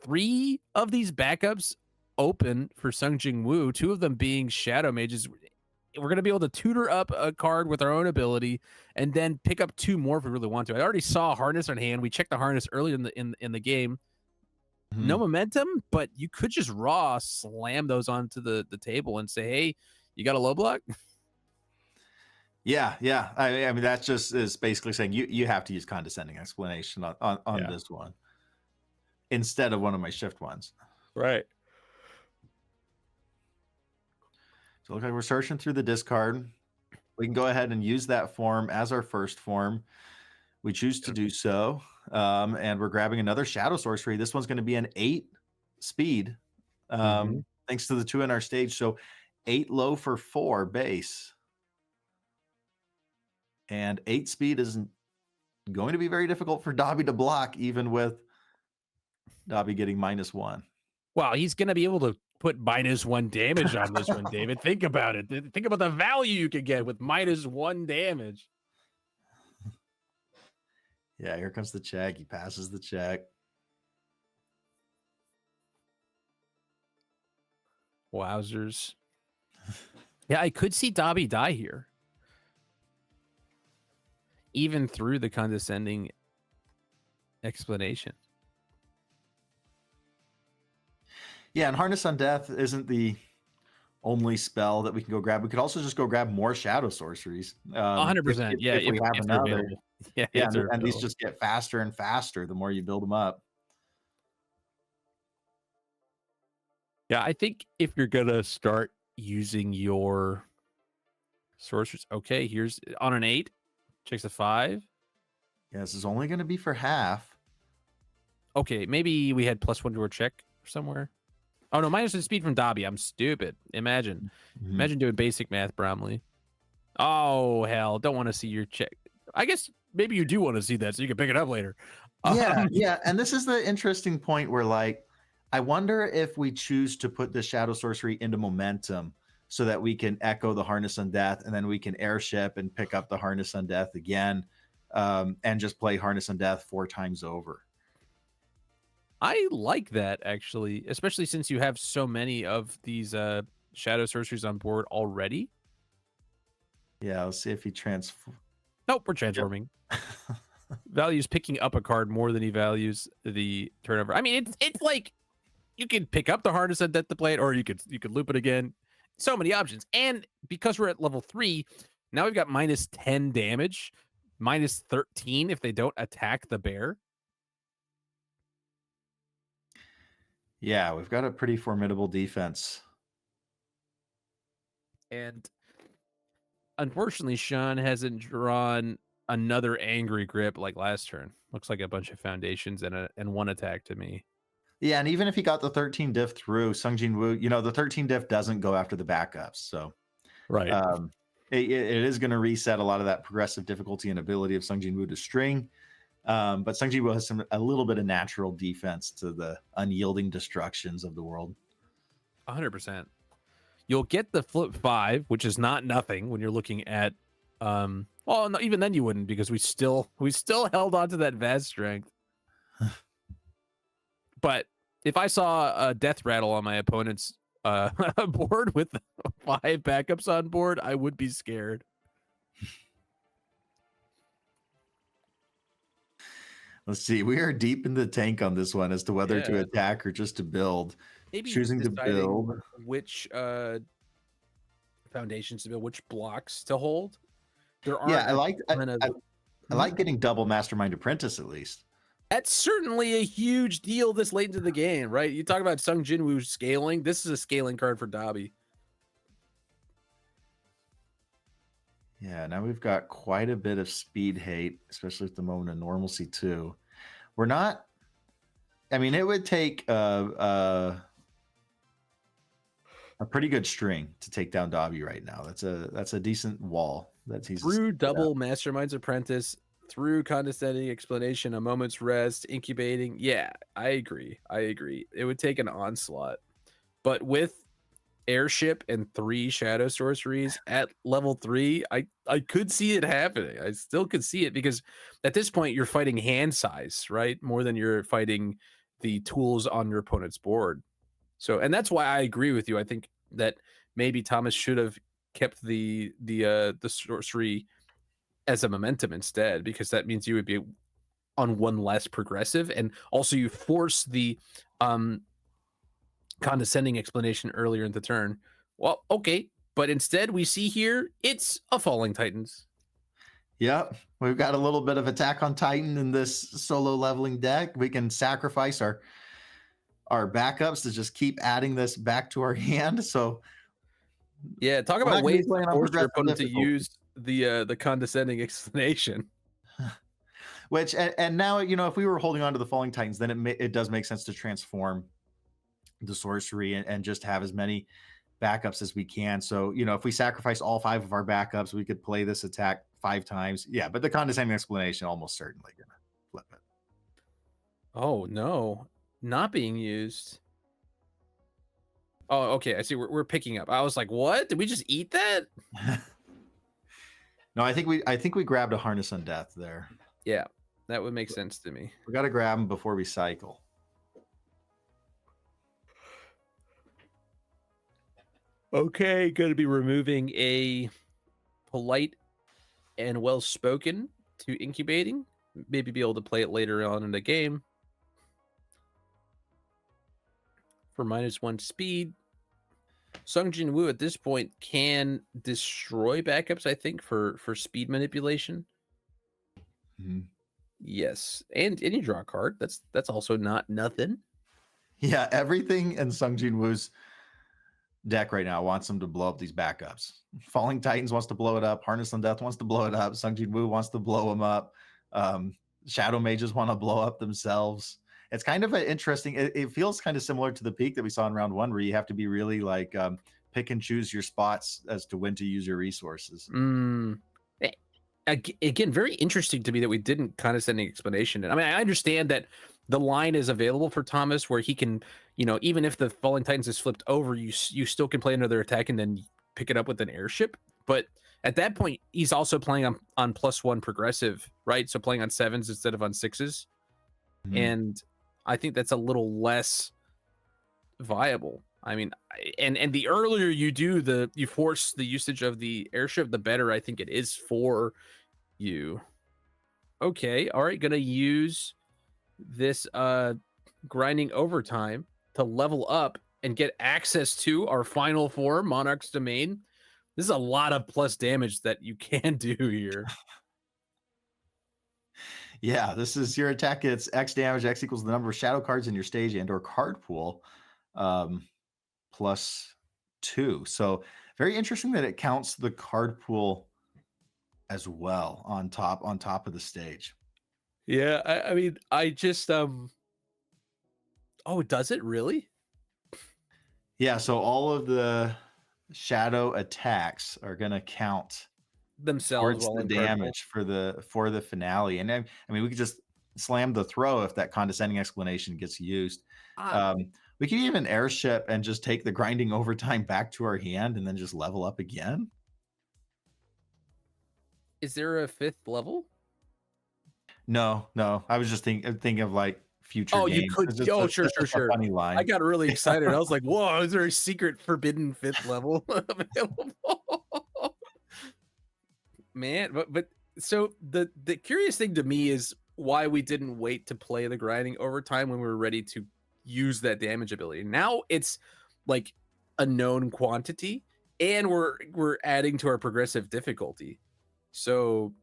3 of these backups open for Sung Jinwoo, 2 of them being Shadow Mages. We're going to be able to tutor up a card with our own ability and then pick up 2 more if we really want to. I already saw Harness on hand. We checked the Harness earlier in the game. No momentum, but you could just raw slam those onto the table and say, hey, you got a low block? Yeah. I mean, that's just is basically saying you have to use condescending explanation on this one instead of one of my shift ones. Right. So look like we're searching through the discard. We can go ahead and use that form as our first form. We choose to do so. And we're grabbing another Shadow Sorcery. This one's going to be an 8 speed, Mm-hmm. thanks to the 2 in our stage. So 8 low for 4 base. And 8 speed isn't going to be very difficult for Dabi to block, even with Dabi getting -1. Well, he's going to be able to put -1 damage on this one, David. Think about it. Think about the value you could get with -1 damage. Yeah, here comes the check. He passes the check. Wowzers. Yeah, I could see Dabi die here. Even through the condescending explanation. Yeah, and Harness on Death isn't the only spell that we can go grab. We could also just go grab more Shadow Sorceries. 100%. Yeah, if we have if they're another. available. Yeah, Yeah, if they're and these available. just get faster and faster the more you build them up. Yeah, I think if you're gonna start using your sorcerers, okay, here's on an 8, checks a 5. Yeah, this is only going to be for half. Okay, maybe we had +1 to our check somewhere. Oh no, minus the speed from Dabi. I'm stupid. Imagine doing basic math, Bromley. Oh hell, don't want to see your check. I guess maybe you do want to see that so you can pick it up later. Yeah, yeah, and this is the interesting point where, like, I wonder if we choose to put the Shadow Sorcery into momentum so that we can echo the Harness on Death, and then we can airship and pick up the Harness on Death again, and just play Harness on Death 4 times over. I like that, actually, especially since you have so many of these Shadow Sorceries on board already. Yeah, let's see if he transforms. Nope, we're transforming. Values picking up a card more than he values the turnover. I mean, it's like you can pick up the Harness on Death to play it, or you could loop it again. So many options. And because we're at level 3, now we've got -10 damage, -13 if they don't attack the bear. Yeah, we've got a pretty formidable defense. And unfortunately, Sean hasn't drawn another angry grip like last turn. Looks like a bunch of foundations and 1 attack to me. Yeah, and even if he got the 13 diff through, Sung Jinwoo, the 13 diff doesn't go after the backups. So Right. it is going to reset a lot of that progressive difficulty and ability of Sung Jinwoo to string. But Sung Jinwoo has a little bit of natural defense to the unyielding destructions of the world. 100%. You'll get the flip 5, which is not nothing when you're looking at well, no, even then you wouldn't, because we still held on to that vast strength. But if I saw a death rattle on my opponent's board with 5 backups on board, I would be scared. Let's see. We are deep in the tank on this one as to whether to attack or just to build. Maybe choosing to build which foundations to build, which blocks to hold. There are I like getting double Mastermind Apprentice at least. That's certainly a huge deal this late into the game, right? You talk about Sung Jinwoo scaling. This is a scaling card for Dabi. Yeah, now we've got quite a bit of speed hate, especially at the moment of normalcy too. We're not. I mean, it would take a pretty good string to take down Dabi right now. That's a decent wall. He's through double Mastermind's Apprentice, through condescending explanation, a moment's rest, incubating. Yeah, I agree. It would take an onslaught, but with airship and 3 Shadow Sorceries at level 3, I could see it happening. I still could see it, because at this point you're fighting hand size, right? More than you're fighting the tools on your opponent's board. So, and that's why I agree with you. I think that maybe Thomas should have kept the sorcery as a momentum instead, because that means you would be on 1 less progressive, and also you force the condescending explanation earlier in the turn. Well, okay, but instead we see here it's a Falling Titans. Yep, we've got a little bit of Attack on Titan in this solo leveling deck. We can sacrifice our backups to just keep adding this back to our hand. So Yeah, talk We're about not gonna be ways to playing on force your progressive opponent to difficulty. use the condescending explanation. Which and now, you know, if we were holding on to the Falling Titans, then it does make sense to transform the sorcery and just have as many backups as we can. So, you know, if we sacrifice all 5 of our backups, we could play this attack 5 times. Yeah, but the condescending explanation almost certainly gonna flip it. Oh no, not being used. Oh, okay. I see. We're picking up. I was like, what? Did we just eat that? No, I think we grabbed a Harness on Death there. Yeah, that would make sense to me. We got to grab them before we cycle. Okay, going to be removing a polite and well spoken to incubating. Maybe be able to play it later on in the game for -1 speed. Sung Jinwoo at this point can destroy backups, I think, for speed manipulation. Mhm. Yes, and you draw a card. That's also not nothing. Yeah, everything in Sung Jin Woo's deck right now wants him to blow up these backups. Falling Titans wants to blow it up. Harness on Death wants to blow it up. Sung Jin Woo wants to blow them up. Shadow Mages want to blow up themselves. It's kind of an interesting. It feels kind of similar to the peak that we saw in round 1, where you have to be really like pick and choose your spots as to when to use your resources. Again, very interesting to me that we didn't condescending explanation. I mean, I understand that the line is available for Thomas where he can, you know, even if the Falling Titans is flipped over, you still can play another attack and then pick it up with an airship. But at that point, he's also playing on +1 progressive, right? So playing on 7s instead of on 6s. Mhm. And I think that's a little less viable. I mean, and the earlier you do you force the usage of the airship, the better I think it is for you. Okay, all right, gonna use this grinding overtime to level up and get access to our final form, Monarch's Domain. This is a lot of plus damage that you can do here. Yeah, this is your attack. It's X damage. X equals the number of shadow cards in your stage and or card pool, um, +2. So very interesting that it counts the card pool as well on top of the stage. Yeah, I mean, I just oh, does it really? Yeah, so all of the shadow attacks are going to count Themselves towards while the in Cardwell. damage for the finale. And I mean, we could just slam the throw if that condescending explanation gets used. Uh, Um, we could even airship and just take the grinding overtime back to our hand and then just level up again. is there a 5th level? No, no, I was just thinking of like future Oh, you games. could. Oh, sure, It's sure, just a sure. funny I line. got really excited. I was like, "Whoa, is there a secret forbidden 5th level available?" Man, but so the curious thing to me is why we didn't wait to play the grinding overtime when we were ready to use that damage ability. Now it's like a known quantity, and we're adding to our progressive difficulty. So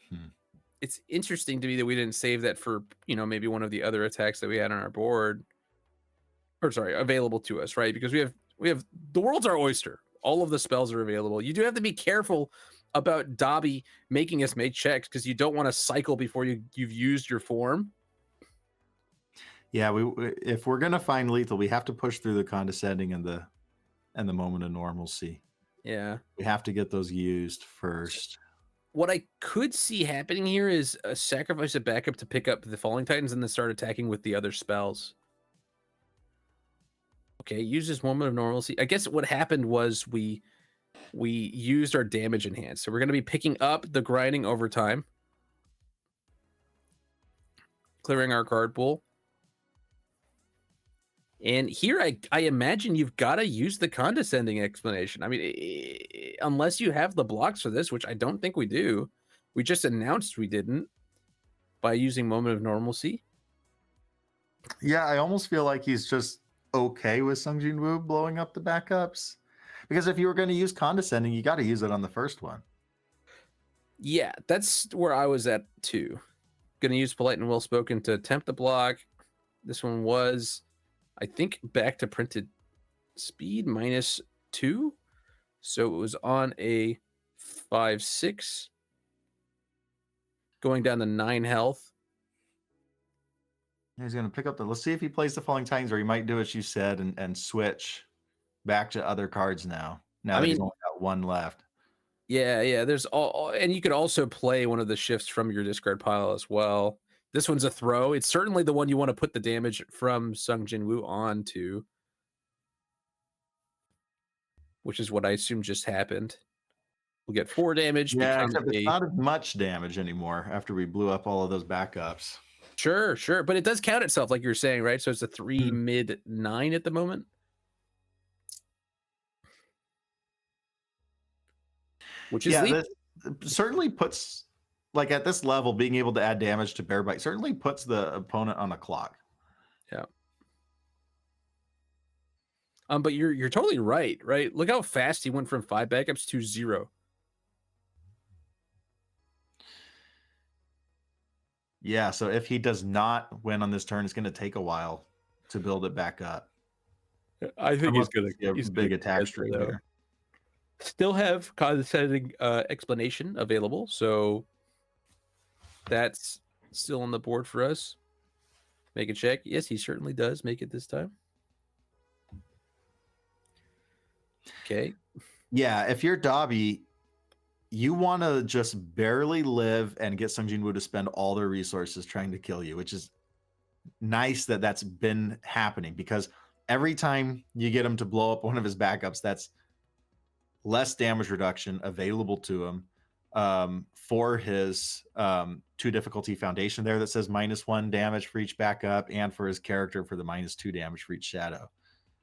Hmm. it's interesting to me that we didn't save that for, you know, maybe one of the other attacks that we had on our board, or sorry, available to us, right? Because we have the world's our oyster. All of the spells are available. You do have to be careful about Dabi making us make checks because you don't want to cycle before you've used your form. Yeah, if we're gonna find lethal, we have to push through the condescending and the moment of normalcy. Yeah. We have to get those used first. What I could see happening here is a sacrifice of backup to pick up the Falling Titans and then start attacking with the other spells. Okay, use this moment of normalcy. I guess what happened was we used our damage enhance. So we're going to be picking up the grinding overtime, clearing our card pool. And here I imagine you've got to use the condescending explanation. I mean, unless you have the blocks for this, which I don't think we do. We just announced we didn't by using moment of normalcy. Yeah, I almost feel like he's just okay with Sung Jin Woo blowing up the backups. Because if you were going to use condescending, you got to use it on the first one. Yeah, that's where I was at too. Going to use polite and well spoken to attempt the block. This one was, I think, back to printed speed -2. So it was on a 5/6, going down to 9 health. He's going to pick up the. Let's see if he plays the Falling Titans, or he might do what you said and switch back to other cards now. Now I that he's mean, only got one left. yeah. There's and you could also play one of the shifts from your discard pile as well. This one's a throw. It's certainly the one you want to put the damage from Sung Jinwoo onto, which is what I assume just happened. We'll get 4 damage. Yeah, except it's not as much damage anymore after we blew up all of those backups. Sure. But it does count itself, like you're saying, right? So it's a 3 mid 9 at the moment. Which is this certainly puts, like, at this level, being able to add damage to Bear Bite certainly puts the opponent on a clock. Yeah. But you're totally right? Look how fast he went from 5 backups to 0. Yeah, so if he does not win on this turn, it's going to take a while to build it back up. I think he's gonna a big attack streak here. Still have condescending explanation available, so that's still on the board for us. Make a check. Yes, he certainly does make it this time. Okay. Yeah, if you're Dabi, you want to just barely live and get Sung Jinwoo to spend all their resources trying to kill you, which is nice that that's been happening, because every time you get him to blow up one of his backups, that's less damage reduction available to him for his 2 difficulty foundation there that says -1 damage for each backup, and for his character for the -2 damage for each shadow.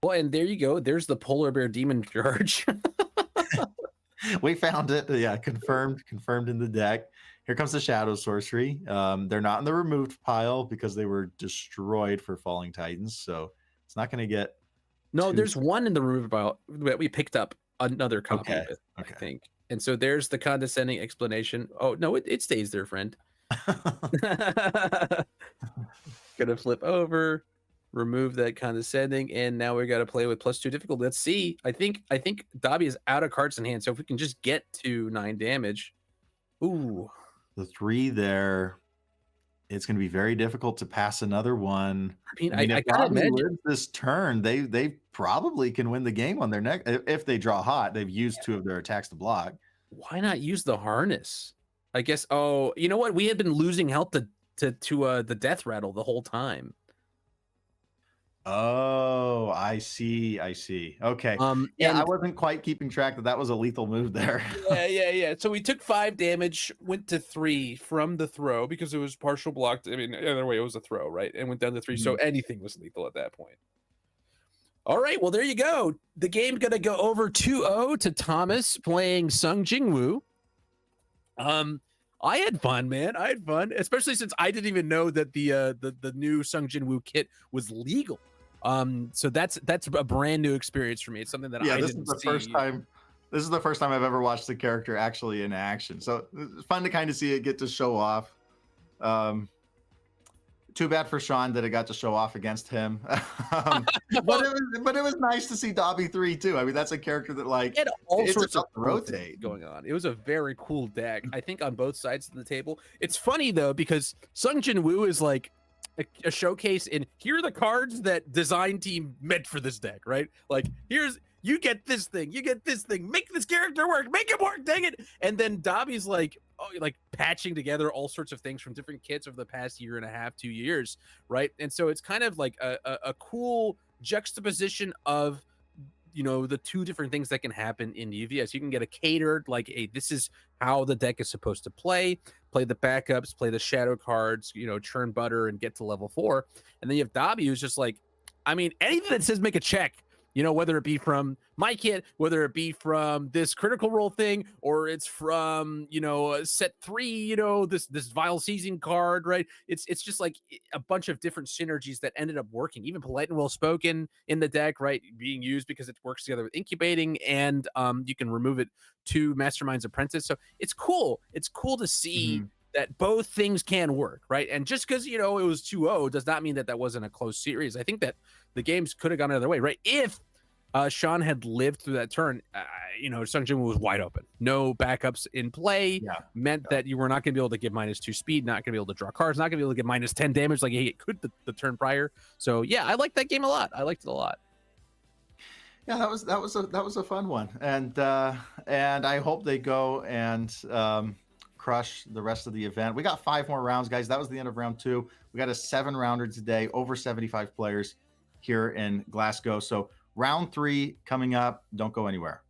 Well, and there you go. There's the polar bear demon charge. We found it. Yeah, confirmed in the deck. Here comes the shadow sorcery. They're not in the removed pile because they were destroyed for Falling Titans, so it's not going to get. No, there's one in the removed pile that we picked up another copy of it, okay. I think. And so there's the condescending explanation. Oh no, it stays there, friend. Gonna flip over, remove that condescending, and now we got to play with +2 difficulty. Let's see. I think Dabi is out of cards in hand, so if we can just get to 9 damage. Ooh, the 3 there. It's going to be very difficult to pass another one. I gotta imagine this turn, they probably can win the game on their neck if they draw hot. They've used 2 of their attacks to block. Why not use the harness? I guess. Oh, you know what? We had been losing health to the death rattle the whole time. Oh, I see. Okay. Yeah, I wasn't quite keeping track that was a lethal move there. Yeah. So we took 5 damage, went to 3 from the throw because it was partial blocked. I mean, either way, it was a throw, right? And went down to 3. So anything was lethal at that point. All right. Well, there you go. The game gonna go over 2-0 to Thomas playing Sung Jinwoo. I had fun, man. I had fun, especially since I didn't even know that the new Sung Jinwoo kit was legal. So that's a brand new experience for me. It's something that I didn't see. This is the first time I've ever watched the character actually in action. So it's fun to kind of see it get to show off. Too bad for Sean that it got to show off against him. But it was nice to see Dabi 3 too. I mean, that's a character that, like, it had all sorts of rotate going on. It was a very cool deck, I think, on both sides of the table. It's funny though, because Sung Jinwoo is like a showcase in here are the cards that design team meant for this deck, right? Like, you get this thing, make this character work, make it work, dang it. And then Dabi's like patching together all sorts of things from different kits over the past 1.5 to 2 years, right? And so it's kind of like a cool juxtaposition of, you know, the 2 different things that can happen in UVS. You can get a catered, like, hey, this is how the deck is supposed to play the backups, play the shadow cards, you know, churn butter and get to level 4. And then you have Dabi, who's just like, I mean, anything that says make a check, you know, whether it be from my kit, whether it be from this critical role thing, or it's from, you know, set 3, you know, this vile season card, right? It's just like a bunch of different synergies that ended up working. Even polite and well spoken in the deck, right, being used because it works together with incubating, and you can remove it to Mastermind's Apprentice. So it's cool. It's cool to see that both things can work, right? And just because, you know, it was 2-0 does not mean that wasn't a close series. I think that the games could have gone another way, right? If Sean had lived through that turn. You know, Sung Jinwoo was wide open. No backups in play Yeah. meant that you were not going to be able to give -2 speed, not going to be able to draw cards, not going to be able to get -10 damage like he could the turn prior. So yeah, I like that game a lot. I liked it a lot. Yeah, that was a fun one, and I hope they go and crush the rest of the event. We got 5 more rounds, guys. That was the end of round 2. We got a 7-rounder today, over 75 players here in Glasgow. So round 3 coming up. Don't go anywhere.